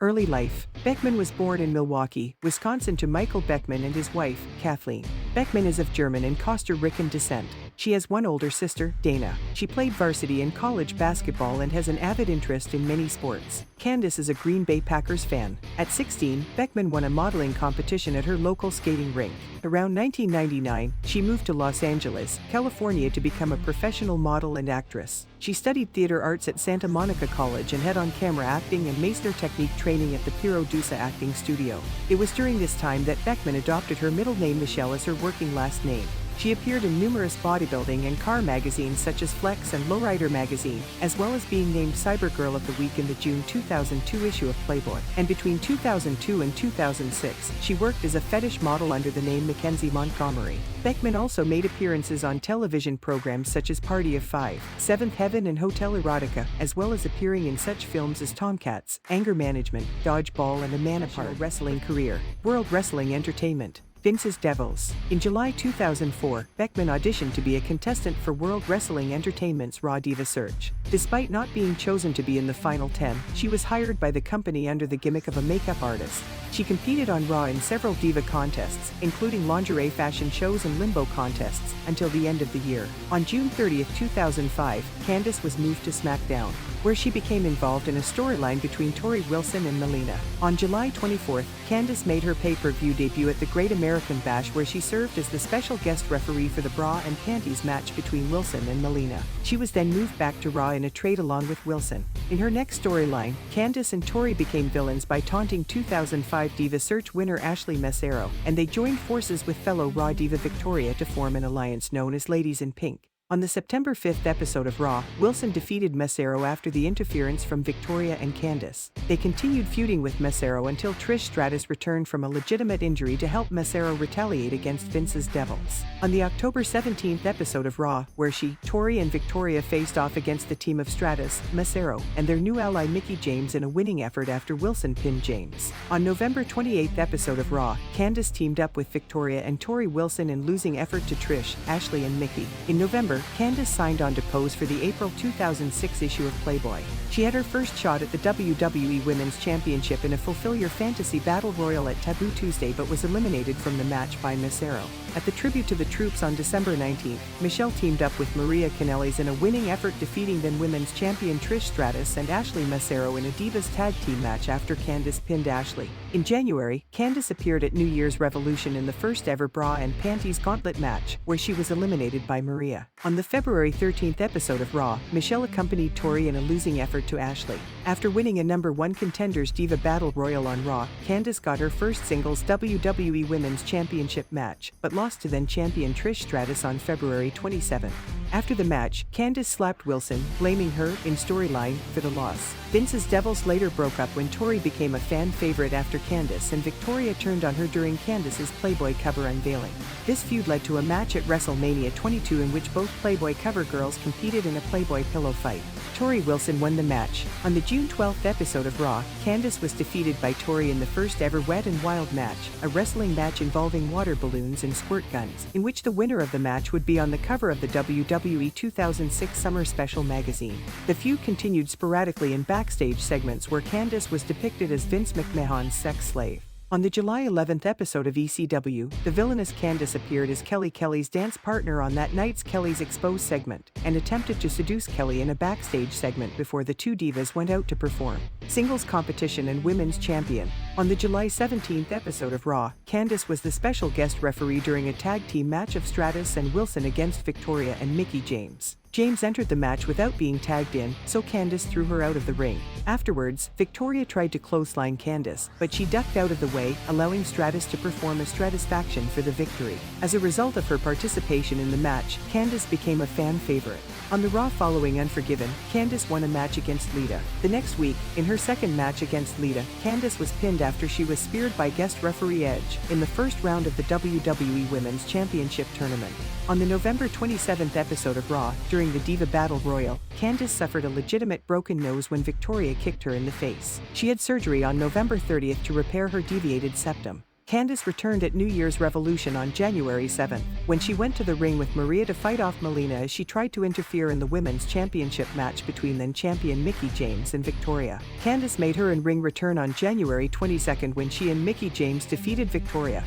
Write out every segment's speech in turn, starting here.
Early life. Beckman was born in Milwaukee, Wisconsin to Michael Beckman and his wife, Kathleen. Beckman is of German and Costa Rican descent. She has one older sister, Dana. She played varsity in college basketball and has an avid interest in many sports. Candice is a Green Bay Packers fan. At 16, Beckman won a modeling competition at her local skating rink. Around 1999, she moved to Los Angeles, California to become a professional model and actress. She studied theater arts at Santa Monica College and had on-camera acting and Meissner technique training at the Piero Dusa acting studio. It was during this time that Beckman adopted her middle name Michelle as her working last name. She appeared in numerous bodybuilding and car magazines such as Flex and Lowrider magazine, as well as being named Cybergirl of the Week in the June 2002 issue of Playboy. And between 2002 and 2006, she worked as a fetish model under the name Mackenzie Montgomery. Beckman also made appearances on television programs such as Party of Five, Seventh Heaven and Hotel Erotica, as well as appearing in such films as Tomcats, Anger Management, Dodgeball and A Man Apart. Wrestling career. World Wrestling Entertainment. Vince's Devils. In July 2004, Beckman auditioned to be a contestant for World Wrestling Entertainment's Raw Diva Search. Despite not being chosen to be in the final 10, she was hired by the company under the gimmick of a makeup artist. She competed on Raw in several diva contests, including lingerie fashion shows and limbo contests, until the end of the year. On June 30, 2005, Candice was moved to SmackDown, where she became involved in a storyline between Torrie Wilson and Melina. On July 24, Candice made her pay-per-view debut at the Great American Bash, where she served as the special guest referee for the bra and panties match between Wilson and Melina. She was then moved back to Raw in a trade along with Wilson. In her next storyline, Candice and Torrie became villains by taunting 2005 Diva Search winner Ashley Massaro, and they joined forces with fellow Raw diva Victoria to form an alliance known as Ladies in Pink. On the September 5th episode of Raw, Wilson defeated Massaro after the interference from Victoria and Candice. They continued feuding with Massaro until Trish Stratus returned from a legitimate injury to help Massaro retaliate against Vince's Devils. On the October 17th episode of Raw, where Torrie and Victoria faced off against the team of Stratus, Massaro, and their new ally Mickie James in a winning effort after Wilson pinned James. On November 28th episode of Raw, Candice teamed up with Victoria and Torrie Wilson in losing effort to Trish, Ashley and Mickie. In November, Candice signed on to pose for the April 2006 issue of Playboy. She had her first shot at the WWE Women's Championship in a Fulfill Your Fantasy Battle Royal at Taboo Tuesday but was eliminated from the match by Massaro. At the Tribute to the Troops on December 19, Michelle teamed up with Maria Kanellis in a winning effort, defeating then Women's Champion Trish Stratus and Ashley Massaro in a Divas Tag Team match after Candice pinned Ashley. In January, Candice appeared at New Year's Revolution in the first ever bra and panties gauntlet match, where she was eliminated by Maria. On the February 13th episode of Raw, Michelle accompanied Torrie in a losing effort to Ashley. After winning a #1 Contenders Diva Battle Royal on Raw, Candice got her first singles WWE Women's Championship match, but lost to then champion Trish Stratus on February 27. After the match, Candice slapped Wilson, blaming her, in storyline, for the loss. Vince's Devils later broke up when Torrie became a fan favorite after Candice and Victoria turned on her during Candice's Playboy cover unveiling. This feud led to a match at WrestleMania 22 in which both Playboy cover girls competed in a Playboy pillow fight. Torrie Wilson won the match. On the June 12th episode of Raw, Candice was defeated by Torrie in the first ever Wet and Wild match, a wrestling match involving water balloons and squirt guns, in which the winner of the match would be on the cover of the WWE 2006 Summer Special magazine. The feud continued sporadically in backstage segments where Candice was depicted as Vince McMahon's sex slave. On the July 11th episode of ECW, the villainous Candice appeared as Kelly's dance partner on that night's Kelly's Exposed segment, and attempted to seduce Kelly in a backstage segment before the two divas went out to perform. Singles competition and women's champion. On the July 17th episode of Raw, Candice was the special guest referee during a tag team match of Stratus and Wilson against Victoria and Mickie James. James entered the match without being tagged in, so Candice threw her out of the ring. Afterwards, Victoria tried to clothesline Candice, but she ducked out of the way, allowing Stratus to perform a Stratusfaction for the victory. As a result of her participation in the match, Candice became a fan favorite. On the Raw following Unforgiven, Candice won a match against Lita. The next week, in her second match against Lita, Candice was pinned after she was speared by guest referee Edge in the first round of the WWE Women's Championship tournament. On the November 27th episode of Raw, during the Diva Battle Royal, Candice suffered a legitimate broken nose when Victoria kicked her in the face. She had surgery on November 30th to repair her deviated septum. Candice returned at New Year's Revolution on January 7, when she went to the ring with Maria to fight off Melina as she tried to interfere in the women's championship match between then-champion Mickie James and Victoria. Candice made her in-ring return on January 22 when she and Mickie James defeated Victoria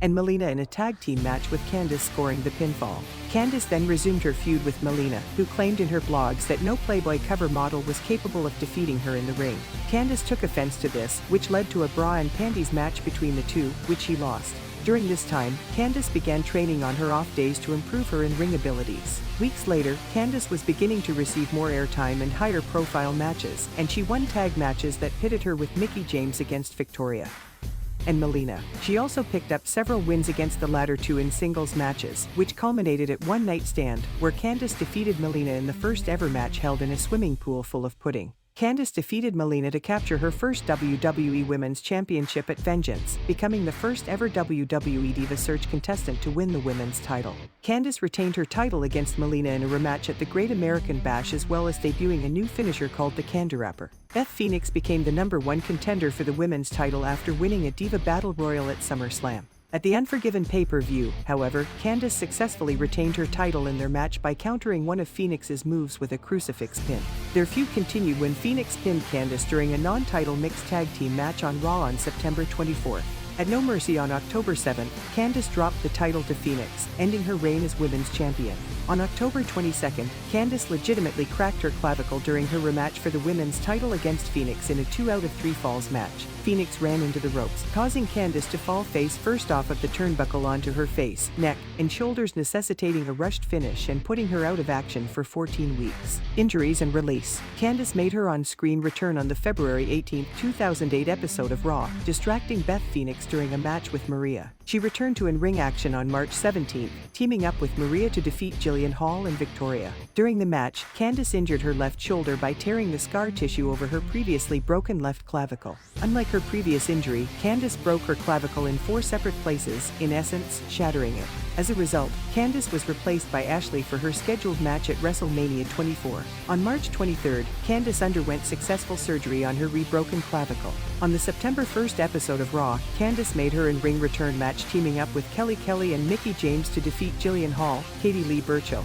and Melina in a tag team match with Candice scoring the pinfall. Candice then resumed her feud with Melina, who claimed in her blogs that no Playboy cover model was capable of defeating her in the ring. Candice took offense to this, which led to a bra and panties match between the two, which she lost. During this time, Candice began training on her off days to improve her in-ring abilities. Weeks later, Candice was beginning to receive more airtime and higher profile matches, and she won tag matches that pitted her with Mickie James against Victoria and Melina. She also picked up several wins against the latter two in singles matches, which culminated at One Night Stand, where Candice defeated Melina in the first ever match held in a swimming pool full of pudding. Candice defeated Melina to capture her first WWE Women's Championship at Vengeance, becoming the first ever WWE Diva Search contestant to win the women's title. Candice retained her title against Melina in a rematch at the Great American Bash, as well as debuting a new finisher called the Candy-Rapper. Beth Phoenix became the #1 contender for the women's title after winning a Diva Battle Royal at SummerSlam. At the Unforgiven pay-per-view, however, Candice successfully retained her title in their match by countering one of Phoenix's moves with a crucifix pin. Their feud continued when Phoenix pinned Candice during a non-title mixed tag team match on Raw on September 24. At No Mercy on October 7, Candice dropped the title to Phoenix, ending her reign as women's champion. On October 22, Candice legitimately cracked her clavicle during her rematch for the women's title against Phoenix in a 2 out of 3 falls match. Phoenix ran into the ropes, causing Candice to fall face first off of the turnbuckle onto her face, neck, and shoulders, necessitating a rushed finish and putting her out of action for 14 weeks. Injuries and release. Candice made her on-screen return on the February 18, 2008 episode of Raw, distracting Beth Phoenix during a match with Maria. She returned to in-ring action on March 17, teaming up with Maria to defeat Jillian Hall and Victoria. During the match, Candice injured her left shoulder by tearing the scar tissue over her previously broken left clavicle. Unlike her previous injury, Candice broke her clavicle in 4 separate places, in essence, shattering it. As a result, Candice was replaced by Ashley for her scheduled match at WrestleMania 24. On March 23, Candice underwent successful surgery on her rebroken clavicle. On the September 1 episode of Raw, Candice made her in-ring return match teaming up with Kelly and Mickie James to defeat Jillian Hall, Katie Lee Burchill,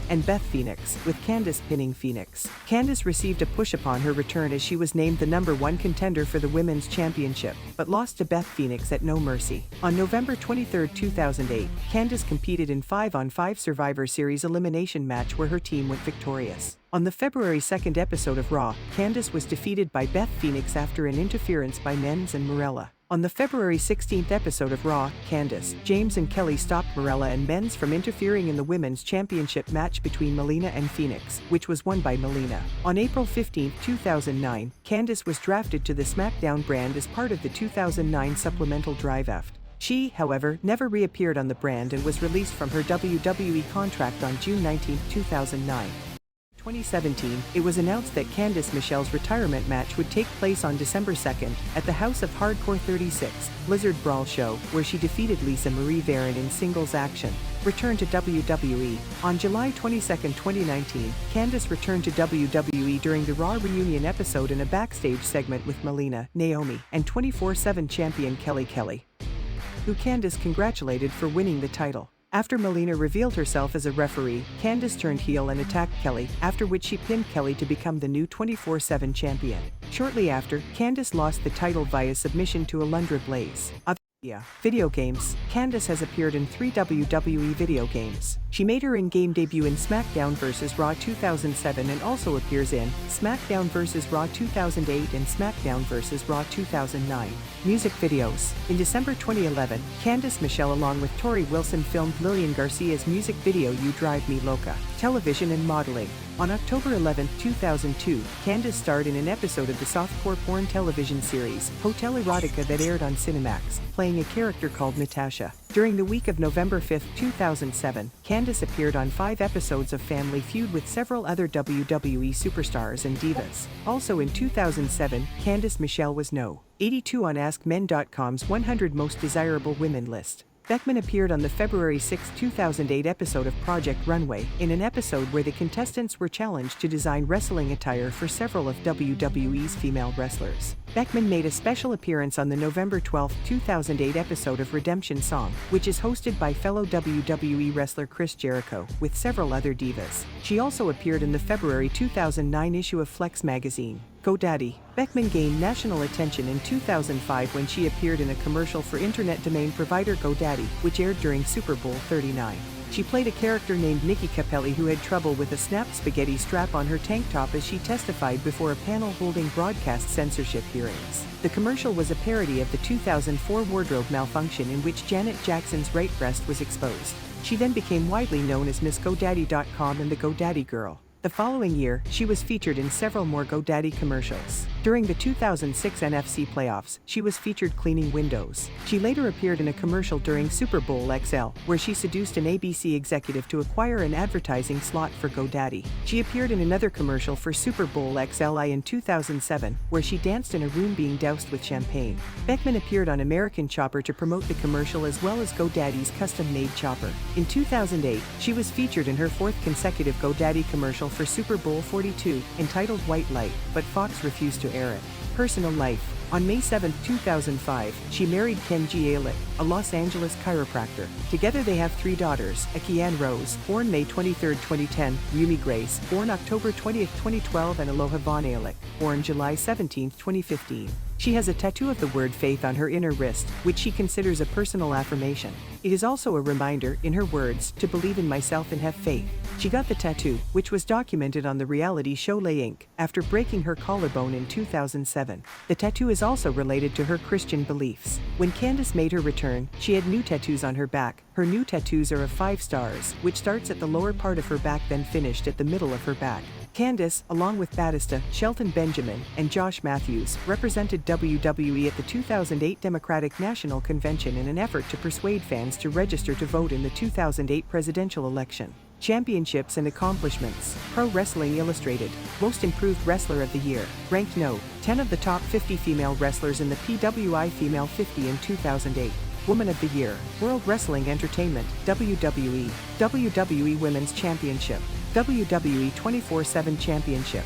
and Beth Phoenix, with Candice pinning Phoenix. Candice received a push upon her return as she was named the #1 contender for the Women's Championship, but lost to Beth Phoenix at No Mercy. On November 23, 2008, Candice competed in 5-on-5 Survivor Series elimination match where her team went victorious. On the February 2 episode of Raw, Candice was defeated by Beth Phoenix after an interference by Menz and Morella. On the February 16 episode of Raw, Candice, James and Kelly stopped Morella and Menz from interfering in the Women's Championship match between Melina and Phoenix, which was won by Melina. On April 15, 2009, Candice was drafted to the SmackDown brand as part of the 2009 supplemental draft. She, however, never reappeared on the brand and was released from her WWE contract on June 19, 2009. 2017, it was announced that Candice Michelle's retirement match would take place on December 2 at the House of Hardcore 36 Blizzard Brawl show, where she defeated Lisa Marie Varon in singles action. Return to WWE. On July 22, 2019, Candice returned to WWE during the Raw reunion episode in a backstage segment with Melina, Naomi, and 24/7 champion Kelly, who Candice congratulated for winning the title. After Melina revealed herself as a referee, Candice turned heel and attacked Kelly, after which she pinned Kelly to become the new 24/7 champion. Shortly after, Candice lost the title via submission to Alundra Blaze. Video games. Candice has appeared in 3 WWE video games. She made her in-game debut in SmackDown vs. Raw 2007 and also appears in SmackDown vs. Raw 2008 and SmackDown vs. Raw 2009. Music videos. In December 2011, Candice Michelle along with Torrie Wilson filmed Lillian Garcia's music video You Drive Me Loca. Television and modeling. On October 11, 2002, Candice starred in an episode of the softcore porn television series Hotel Erotica that aired on Cinemax, playing a character called Natasha. During the week of November 5, 2007, Candice appeared on 5 episodes of Family Feud with several other WWE superstars and divas. Also in 2007, Candice Michelle was No. 82 on AskMen.com's 100 Most Desirable Women list. Beckman appeared on the February 6, 2008 episode of Project Runway, in an episode where the contestants were challenged to design wrestling attire for several of WWE's female wrestlers. Beckman made a special appearance on the November 12, 2008 episode of Redemption Song, which is hosted by fellow WWE wrestler Chris Jericho, with several other divas. She also appeared in the February 2009 issue of Flex magazine. GoDaddy. Beckman gained national attention in 2005 when she appeared in a commercial for internet domain provider GoDaddy, which aired during Super Bowl 39. She played a character named Nikki Capelli who had trouble with a snapped spaghetti strap on her tank top as she testified before a panel holding broadcast censorship hearings. The commercial was a parody of the 2004 wardrobe malfunction in which Janet Jackson's right breast was exposed. She then became widely known as Miss GoDaddy.com and the GoDaddy Girl. The following year, she was featured in several more GoDaddy commercials. During the 2006 NFC playoffs, she was featured cleaning windows. She later appeared in a commercial during Super Bowl XL, where she seduced an ABC executive to acquire an advertising slot for GoDaddy. She appeared in another commercial for Super Bowl XLI in 2007, where she danced in a room being doused with champagne. Beckman appeared on American Chopper to promote the commercial as well as GoDaddy's custom-made chopper. In 2008, she was featured in her fourth consecutive GoDaddy commercial for Super Bowl 42, entitled White Light, but Fox refused to air it. Personal life. On May 7, 2005, she married Ken Gialik, a Los Angeles chiropractor. Together they have 3 daughters, Akiane Rose, born May 23, 2010, Yumi Grace, born October 20, 2012, and Aloha Von Alick, born July 17, 2015. She has a tattoo of the word faith on her inner wrist, which she considers a personal affirmation. It is also a reminder, in her words, to believe in myself and have faith. She got the tattoo, which was documented on the reality show Lay Inc., after breaking her collarbone in 2007. The tattoo is also related to her Christian beliefs. When Candice made her return, she had new tattoos on her back. Her new tattoos are of 5 stars, which starts at the lower part of her back then finished at the middle of her back. Candice, along with Batista, Shelton Benjamin, and Josh Matthews, represented WWE at the 2008 Democratic National Convention in an effort to persuade fans to register to vote in the 2008 presidential election. Championships and accomplishments. Pro Wrestling Illustrated. Most Improved Wrestler of the Year. Ranked No. 10 of the top 50 female wrestlers in the PWI Female 50 in 2008. Woman of the Year. World Wrestling Entertainment. WWE. WWE Women's Championship. WWE 24/7 Championship.